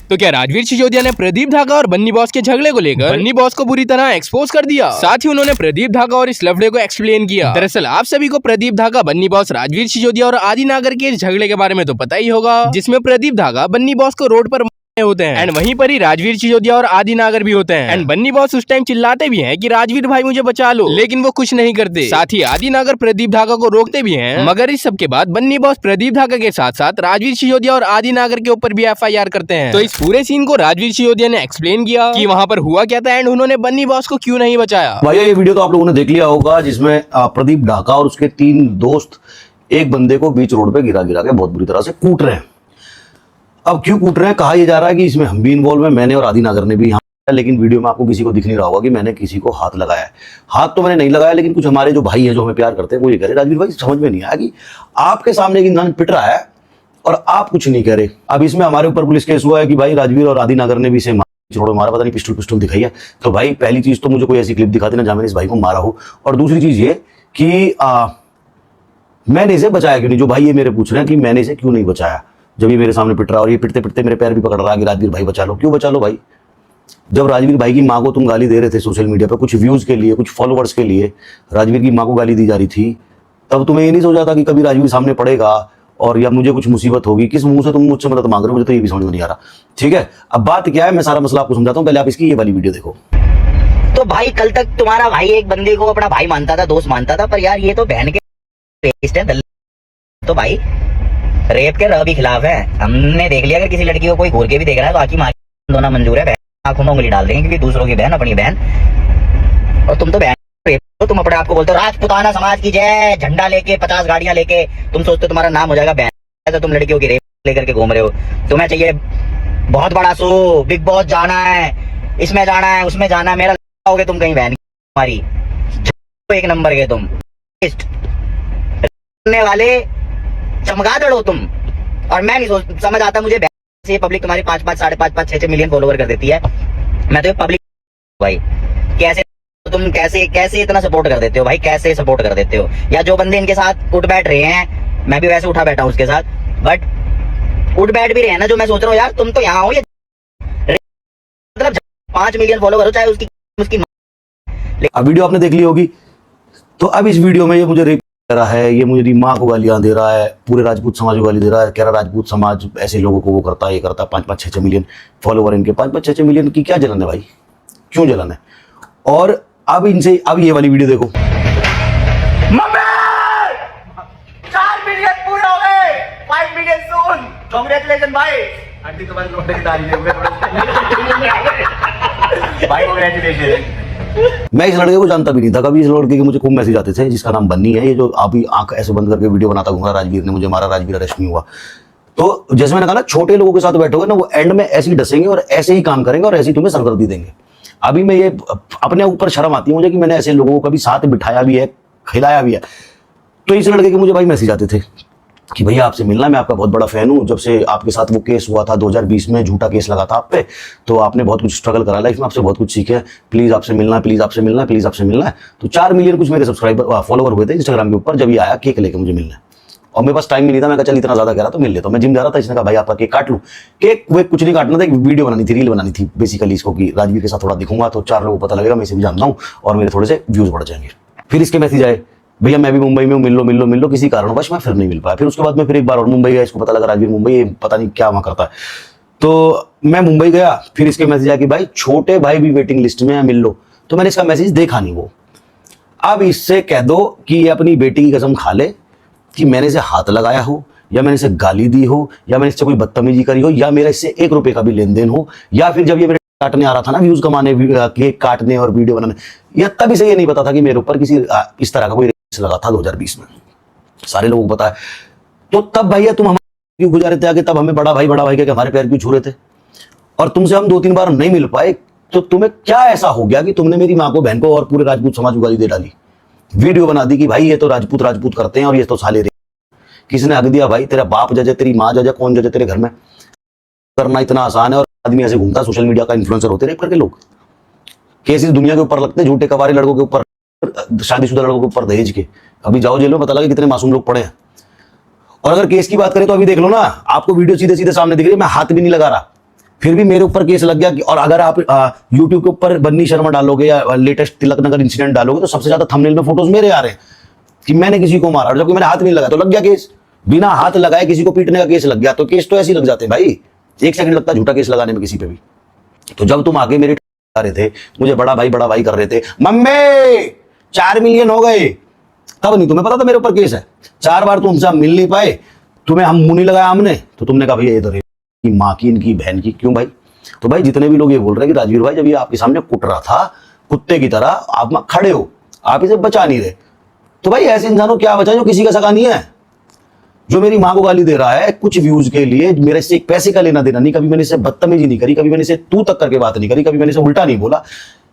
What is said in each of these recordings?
तो क्या राजवीर सिसोदिया ने प्रदीप ढाका और बन्नी बॉस के झगड़े को लेकर बन्नी बॉस को बुरी तरह एक्सपोज कर दिया। साथ ही उन्होंने प्रदीप ढाका और इस लफड़े को एक्सप्लेन किया। दरअसल आप सभी को प्रदीप ढाका, बन्नी बॉस, राजवीर सिसोदिया और आदि नागर के इस झगड़े के बारे में तो पता ही होगा, जिसमें प्रदीप ढाका बन्नी बॉस को रोड पर होते हैं एंड वहीं पर ही राजवीर सिसोदिया और आदि नागर भी होते हैं एंड बन्नी बॉस उस टाइम चिल्लाते भी हैं कि राजवीर भाई मुझे बचा लो, लेकिन वो कुछ नहीं करते। साथ ही आदि नागर प्रदीप ढाका को रोकते भी हैं, मगर इस सब के बाद बन्नी बॉस प्रदीप ढाका के साथ साथ राजवीर सिसोदिया और आदि नागर के ऊपर भी FIR करते हैं। तो इस पूरे सीन को राजवीर सिसोदिया ने एक्सप्लेन किया कि वहाँ पर हुआ क्या था एंड उन्होंने बन्नी बॉस को क्यों नहीं बचाया। भैया ये वीडियो तो आप लोगों ने देख लिया होगा, जिसमें प्रदीप ढाका और उसके 3 दोस्त एक बंदे को बीच रोड पे गिरा गिरा के बहुत बुरी तरह से कूट रहे हैं। अब क्यों कूट रहे हैं, कहा यह जा रहा है कि इसमें हम भी इन्वॉल्व हैं, मैंने और आदि नागर ने भी यहाँ, लेकिन वीडियो में आपको किसी को दिख नहीं रहा होगा कि मैंने किसी को हाथ लगाया है। हाथ तो मैंने नहीं लगाया, लेकिन कुछ हमारे जो भाई हैं जो हमें प्यार करते हैं वो ये कह रहे राजवीर भाई समझ में नहीं आया कि आपके सामने एक इंसान पिट रहा है और आप कुछ नहीं कह रहे। अब इसमें हमारे ऊपर पुलिस केस हुआ है कि भाई राजवीर और आदि नागर ने भी इसे छोड़ो मारा, पता नहीं पिस्टल दिखाई है। तो भाई पहली चीज तो मुझे कोई ऐसी क्लिप दिखा देना जहां मैंने इस भाई को मारा हो, और दूसरी चीज ये कि मैंने इसे बचाया क्यों नहीं। जो भाई ये मेरे पूछ रहे हैं कि मैंने इसे क्यों नहीं बचाया, जब ये मेरे सामने पिट रहा और ये पिटते पिटते मेरे पैर भी पकड़ रहा है कि राजवीर भाई बचा लो। क्यों बचा लो भाई, जब राजवीर भाई की माँ को तुम गाली दे रहे थे सोशल मीडिया पर कुछ व्यूज के लिए, कुछ फॉलोअर्स के लिए, राजवीर की माँ को गाली दी जा रही थी, तब तुम्हें ये नहीं सोचा था कि कभी राजवीर सामने पड़ेगा और या मुझे कुछ मुसीबत होगी। किस मुंह से तुम मुझसे मदद मांग रहे हो, मुझे तो ये भी समझ में नहीं आ रहा। ठीक है, अब बात क्या है, मैं सारा मसला आपको समझाता हूँ, पहले आप इसकी ये वाली वीडियो देखो। तो भाई कल तक तुम्हारा भाई एक बंदे को अपना भाई मानता था, दोस्त मानता था, पर यार ये तो बहन के पेस्ट है। तो भाई रेप के र भी खिलाफ है। हमने देख लिया अगर किसी लड़की को कोई घूर के भी देख रहा है तो आखिर मार दोना मंजूर है। आंखों में उंगली डाल देंगे क्योंकि दूसरों की बहन अपनी बहन। और तुम तो बहन रेप, तो तुम अपने आप को बोलते हो राजपुताना समाज की जय, झंडा लेके 50 गाड़ियां लेके, तुम सोचते हो तुम्हारा नाम हो जाएगा बहन। तो तुम लड़कियों की रेप लेकर के घूम रहे हो। तुम्हें चाहिए बहुत बड़ा शो, बिग बॉस जाना है, इसमें जाना है, उसमें जाना है, मेरा होगे तुम कहीं बहन तुम्हारी। एक नंबर के तुम वाले चमगादड़ हो तुम। और मैं नहीं समझ आता मुझे से पब्लिक तुम्हारी 5-5, 5.5, 6-6 मिलियन फॉलोवर कर देती है। मैं तो पब्लिक भाई कैसे तुम कैसे इतना सपोर्ट कर देते हो भाई, कैसे सपोर्ट कर देते हो। या जो बंदे इनके साथ उठ बैठ रहे हैं, मैं भी वैसे उठा बैठा हूँ उसके साथ, बट उठ बैठ भी रहे हैं ना, जो मैं सोच रहा हूँ यार तुम तो यहाँ हो, ये मतलब 5 मिलियन फॉलोवर हो चाहे उसकी अब वीडियो आपने देख ली होगी। तो अब इस वीडियो में ये मुझे रेप कर रहा है, ये मुझे माँ को गालियां दे रहा है, पूरे राजपूत समाज को गाली दे रहा है, कह रहा राजपूत समाज ऐसे लोगों को वो करता है, ये करता है। 5-5, 6-6 मिलियन फॉलोवर इनके, 5-5, 6-6 मिलियन की क्या जलन है भाई, क्यों जलन है। और अब इनसे अब ये वाली वीडियो देखो। 4 मिलियन पूरे हो गए, 5 मिलियन सून। कांग्रेचुलेशन भाई, आंटी तुम्हारी रोटी की तारीफ भाई, कांग्रेचुलेशन। मैं इस लड़के को जानता भी नहीं था कभी। इस लड़के के मुझे खूब मैसेज आते थे, जिसका नाम बन्नी है, ये जो अभी आंख ऐसे बंद करके वीडियो बनाता घूमा, राजवीर ने मुझे मारा, राजवीर अरेस्ट नहीं हुआ। तो जैसे मैंने कहा ना, छोटे लोगों के साथ बैठोगे ना, वो एंड में ऐसे ही डसेंगे और ऐसे ही काम करेंगे और ऐसे ही तुम्हें सरदर्दी देंगे। अभी मैं ये अपने ऊपर शर्म आती है मुझे कि मैंने ऐसे लोगों को कभी साथ बिठाया भी है, खिलाया भी है। तो इस लड़के के मुझे भाई मैसेज आते थे कि भैया आपसे मिलना, मैं आपका बहुत बड़ा फैन हूँ। जब से आपके साथ वो केस हुआ था 2020 में, झूठा केस लगा था आप पे, तो आपने बहुत कुछ स्ट्रगल करा लाइफ में, आपसे बहुत कुछ सीखे, प्लीज आपसे मिलना, प्लीज आपसे मिलना, प्लीज आपसे मिलना है। तो 4 मिलियन कुछ मेरे सब्सक्राइबर फॉलोवर हुए थे इंस्टाग्राम के ऊपर, जब ये आया केक लेके मुझे मिलना है। और मेरे पास टाइम भी नहीं था, मैं कहा चल इतना ज्यादा कह रहा तो मिल लेता हूं। मैं जिम जा रहा था, इसने कहा भाई आपका केक काट लूं। केक वो कुछ नहीं काटना था, एक वीडियो बनानी थी, रील बनानी थी बेसिकली इसको, कि राजवीर के साथ थोड़ा दिखूंगा तो 4 लोगों को पता लगेगा मैं इसे भी जानता हूँ और मेरे थोड़े से व्यूज बढ़ जाएंगे। फिर इसके मैसेज आए, भैया मैं भी मुंबई में हूँ, मिल लो। किसी कारणवश मैं फिर नहीं मिल पाया। फिर उसके बाद मैं फिर एक बार और मुंबई गया, इसको पता लगा राजवीर मुंबई, पता नहीं क्या वहां करता है, तो मैं मुंबई गया। फिर इसके मैसेज आया कि भाई छोटे भाई भी वेटिंग लिस्ट में है, मिल लो। तो मैंने इसका मैसेज देखा नहीं वो। अब इससे कह दो कि ये अपनी बेटी की कसम खा ले कि मैंने इसे हाथ लगाया हो, या मैंने इसे गाली दी हो, या मैंने इससे कोई बदतमीजी करी हो, या मेरा इससे 1 रुपए का भी लेन देन हो, या फिर जब ये मेरे काटने आ रहा था ना, व्यूज कमाने, केक काटने और वीडियो बनाने, या तब इसे ये नहीं पता था कि मेरे ऊपर किसी इस तरह का कोई रेस लगा था 2020 में। सारे लोगों को पता है। तो तब भैया तुम हमारे क्यों गुजारे थे आगे, तब हमें बड़ा भाई कह के हमारे पैर क्यों छू रहे थे, और तुमसे हम 2-3 बार नहीं मिल पाए। तो तुम्हें क्या ऐसा हो गया कि तुमने मेरी माँ को, बहन को और पूरे राजपूत समाज को गाली दे डाली, वीडियो बना दी कि भाई ये तो राजपूत करते हैं और ये तो साले। किसने हक दिया भाई, तेरा बाप जज है, तेरी माँ जज है, कौन जज है तेरे घर में? करना इतना आसान है और आदमी ऐसे घूमता, सोशल मीडिया का इन्फ्लुएंसर होते रेप करके लोग। केसेस दुनिया के ऊपर लगते हैं, झूठे कवारे लड़कों के ऊपर, शादीशुदा लड़कों के ऊपर दहेज के। अभी जाओ जेल में, पता लगे कितने मासूम लोग पड़े हैं। और अगर केस की बात करें तो अभी देख लो ना, आपको वीडियो सीधे सीधे सामने दिख रही है, मैं हाथ भी नहीं लगा रहा, फिर भी मेरे ऊपर केस लग गया। और अगर आप यूट्यूब के ऊपर बन्नी शर्मा डालोगे या लेटेस्ट तिलक नगर इंसिडेंट डालोगे तो सबसे ज्यादा थंबनेल में फोटोज मेरे आ रहे हैं कि मैंने किसी को मारा, और जबकि मैंने हाथ नहीं लगाया तो लग गया केस। बिना हाथ लगाए किसी को पीटने का केस लग गया, तो केस तो ऐसे ही लग जाते हैं भाई, 1 सेकंड लगता है झूठा केस लगाने में किसी पे भी। तो जब तुम आगे मेरे आ रहे थे, मुझे बड़ा भाई कर रहे थे, मम्मी 4 मिलियन हो गए, तब नहीं तुम्हें पता था मेरे ऊपर केस है। 4 बार तुम हमसे मिल नहीं पाए, तुम्हें हम मुंह नहीं लगाया हमने, तो तुमने कहा भैया इधर की माँ की, इनकी बहन की। क्यों भाई? तो भाई जितने भी लोग ये बोल रहे हैं कि राजवीर भाई जब ये आपके सामने कुट रहा था कुत्ते की तरह, आप खड़े हो, आप इसे बचा नहीं रहे, तो भाई ऐसे इंसानों क्या बचा जो किसी का सगा नहीं है, जो मेरी माँ को गाली दे रहा है कुछ व्यूज के लिए, मेरे से एक पैसे का लेना देना नहीं, कभी मैंने इसे बदतमीजी नहीं करी, कभी मैंने इसे तू तक करके बात नहीं करी, कभी मैंने इसे उल्टा नहीं बोला,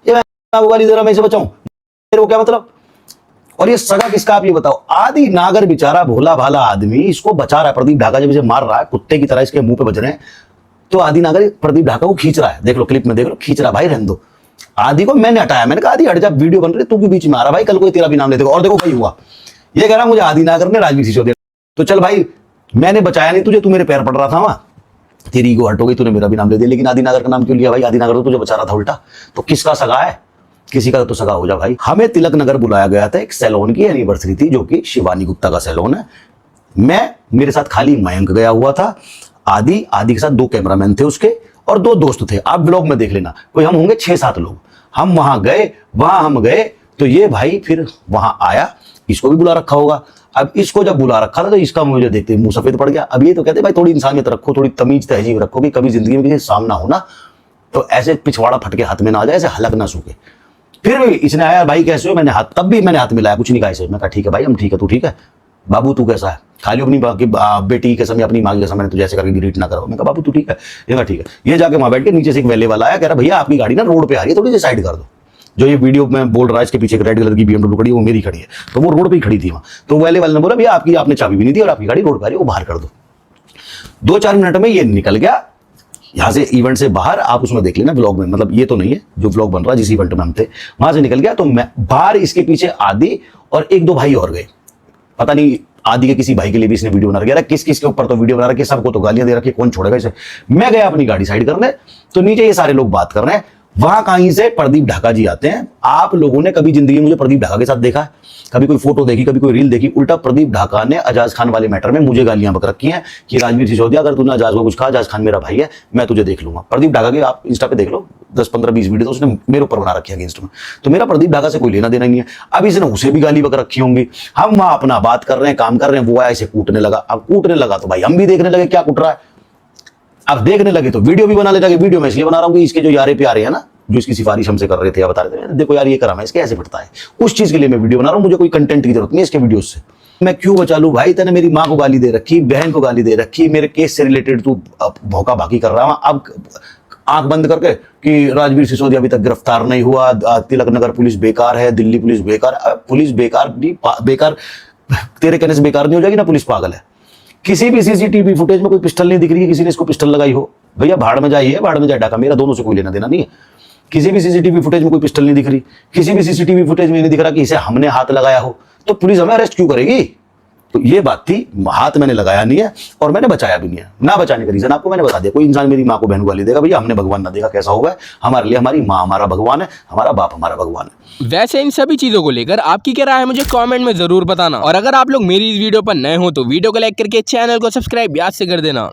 ये माँ को गाली दे रहा, मैं इसे बचाऊं, मेरे को क्या मतलब? और ये सगा किसका आप ये बताओ? आदि नागर बेचारा भोला भाला आदमी इसको बचा रहा है, प्रदीप ढाका जब इसे मार रहा है कुत्ते की तरह इसके मुंह पे बज रहे हैं, तो आदि नागर प्रदीप ढाका को खींच रहा है, देख लो क्लिप में, देख लो खींच रहा, भाई रहने दो। आदि को मैंने हटाया, मैंने कहा आदि हट जा, वीडियो बन रही तू भी बीच में आ रहा भाई, कल को तेरा भी नाम ले देगा। और देखो भाई हुआ, ये कह रहा मुझे आदि नागर ने राजवीर सिसोदिया, तो चल भाई मैंने बचाया नहीं तुझे, तू मेरे पैर पड़ रहा था वहां, तेरी ईगो हट हो गई, तूने मेरा भी नाम ले दिया, लेकिन आदि नागर का नाम क्यों लिया भाई? आदि नागर तो तुझे बचा रहा था उल्टा, तो किसका सगा है? किसी का तो सगा हो जा भाई। हमें तिलक नगर बुलाया गया था, एक सैलून की एनिवर्सरी थी जो कि शिवानी गुप्ता का सैलून है। मेरे साथ खाली मयंक गया हुआ था, आदि के साथ 2 कैमरामैन थे उसके, और 2 दोस्त थे, आप ब्लॉग में देख लेना, कोई हम होंगे 6-7 लोग। हम वहां गए तो ये भाई फिर वहां आया, इसको भी बुला रखा होगा। अब इसको जब बुला रखा था तो इसका मुझे देखते मुंह सफेद पड़ गया। अब ये तो कहते भाई थोड़ी इंसानियत रखो, थोड़ी तमीज तहजीब रखो कि कभी जिंदगी में किसी सामना हो ना तो ऐसे पिछवाड़ा फटके हाथ में ना आ जाए, ऐसे हलक ना सूखे। फिर भी इसने आया भाई कैसे हो, मैंने हाथ, तब भी मैंने हाथ मिलाया, कुछ नहीं कहा इसे, मैं कहा ठीक है भाई हम ठीक है, तू ठीक है, बाबू तू कैसा है, खाली अपनी बेटी के समय अपनी माँ की कसम, मैंने तुझे ऐसे करके ग्रीट ना करो। मैं कहा बाबू तू ठीक है, ये कहा ठीक है। ये जाके वहां बैठ के नीचे से एक वैले वाला आया, कह रहा भैया आपकी गाड़ी ना रोड पे आ रही है, थोड़ी सी साइड कर दो। जो ये वीडियो में बोल रहा है इसके पीछे एक रेड कलर की BMW खड़ी है, वो मेरी खड़ी है, तो वो रोड पे ही खड़ी थी वहां। तो वैले वाले ने बोला भैया आपने चाबी भी नहीं दी और आपकी गाड़ी रोड पे आ रही है, वो बाहर कर दो। 2-4 मिनट में ये निकल गया यहाँ से इवेंट से बाहर, आप उसमें देख लेना ब्लॉग में, मतलब ये तो नहीं है जो ब्लॉग बन रहा है, जिस इवेंट में हम थे वहां से निकल गया। तो मैं बाहर, इसके पीछे आदि और 1-2 भाई और गए, पता नहीं आदि के किसी भाई के लिए भी इसने वीडियो बना रखा, किस के ऊपर तो वीडियो बना रखी, सबको तो गालियां दे रखी, कौन छोड़ेगा इसे। मैं गया अपनी गाड़ी साइड करने, तो नीचे ये सारे लोग बात कर रहे हैं, वहां कहीं से प्रदीप ढाका जी आते हैं। आप लोगों ने कभी जिंदगी में मुझे प्रदीप ढाका के साथ देखा है? कभी कोई फोटो देखी, कभी कोई रील देखी? उल्टा प्रदीप ढाका ने अजाज खान वाले मैटर में मुझे गालियां बक रखी हैं कि राजवीर सिसोदिया अगर तूने अजाज को कुछ कहा, अजाज खान मेरा भाई है, मैं तुझे देख लूंगा। प्रदीप ढाका के आप इंस्टा पे देख लो, 10-15-20 वीडियो तो उसने मेरे ऊपर बना रखी है अगेंस्ट में, तो मेरा प्रदीप ढाका से कोई लेना देना नहीं है। अब इसने उसे भी गाली बक रखी होंगी, हम वहां अपना बात कर रहे हैं, काम कर रहे हैं, वो आया इसे कूटने लगा। अब कूटने लगा तो भाई हम भी देखने लगे क्या कूट रहा है। अब देखने लगे तो वीडियो भी बना लेता, वीडियो में इसलिए बना रहा हूँ कि इसके जो यारे प्यारे हैं ना, जो इसकी सिफारिश हमसे कर रहे थे या बता रहे थे, देखो यार ये करा मैं इसके ऐसे पिटता है, उस चीज के लिए मैं वीडियो बना रहा हूं, मुझे कोई कंटेंट की जरूरत नहीं है इसके वीडियो से। मैं क्यों बचा लूं भाई? तेने मेरी माँ को गाली दे रखी, बहन को गाली दे रखी, मेरे केस से रिलेटेड तू भौका भाकी कर रहा है, अब आंख बंद करके कि राजवीर सिसोदिया अभी तक गिरफ्तार नहीं हुआ, तिलक नगर पुलिस बेकार है, दिल्ली पुलिस बेकार। पुलिस बेकार तेरे कहने से बेकार नहीं हो जाएगी ना, पुलिस पागल है। किसी भी सीसीटीवी फुटेज में कोई पिस्टल नहीं दिख रही है, किसी ने इसको पिस्टल लगाई हो, भैया भाड़ में जाए ढाका, मेरा दोनों से कोई लेना देना नहीं है। किसी भी सीसीटीवी फुटेज में कोई पिस्टल नहीं दिख रही, किसी भी सीसीटीवी फुटेज में नहीं दिख रहा कि इसे हमने हाथ लगाया हो, तो पुलिस हमें अरेस्ट क्यों करेगी? तो ये बात थी, हाथ मैंने लगाया नहीं है और मैंने बचाया भी नहीं है। ना बचाने का रीजन आपको मैंने बता दिया। कोई इंसान मेरी माँ को बहन को गाली देगा, भैया हमने भगवान ना देखा कैसा होगा, हमारे लिए हमारी माँ हमारा भगवान है, हमारा बाप हमारा भगवान है। वैसे इन सभी चीजों को लेकर आपकी क्या राय है मुझे कमेंट में जरूर बताना, और अगर आप लोग मेरी इस वीडियो पर नए हो तो वीडियो को लाइक करके चैनल को सब्सक्राइब याद से कर देना।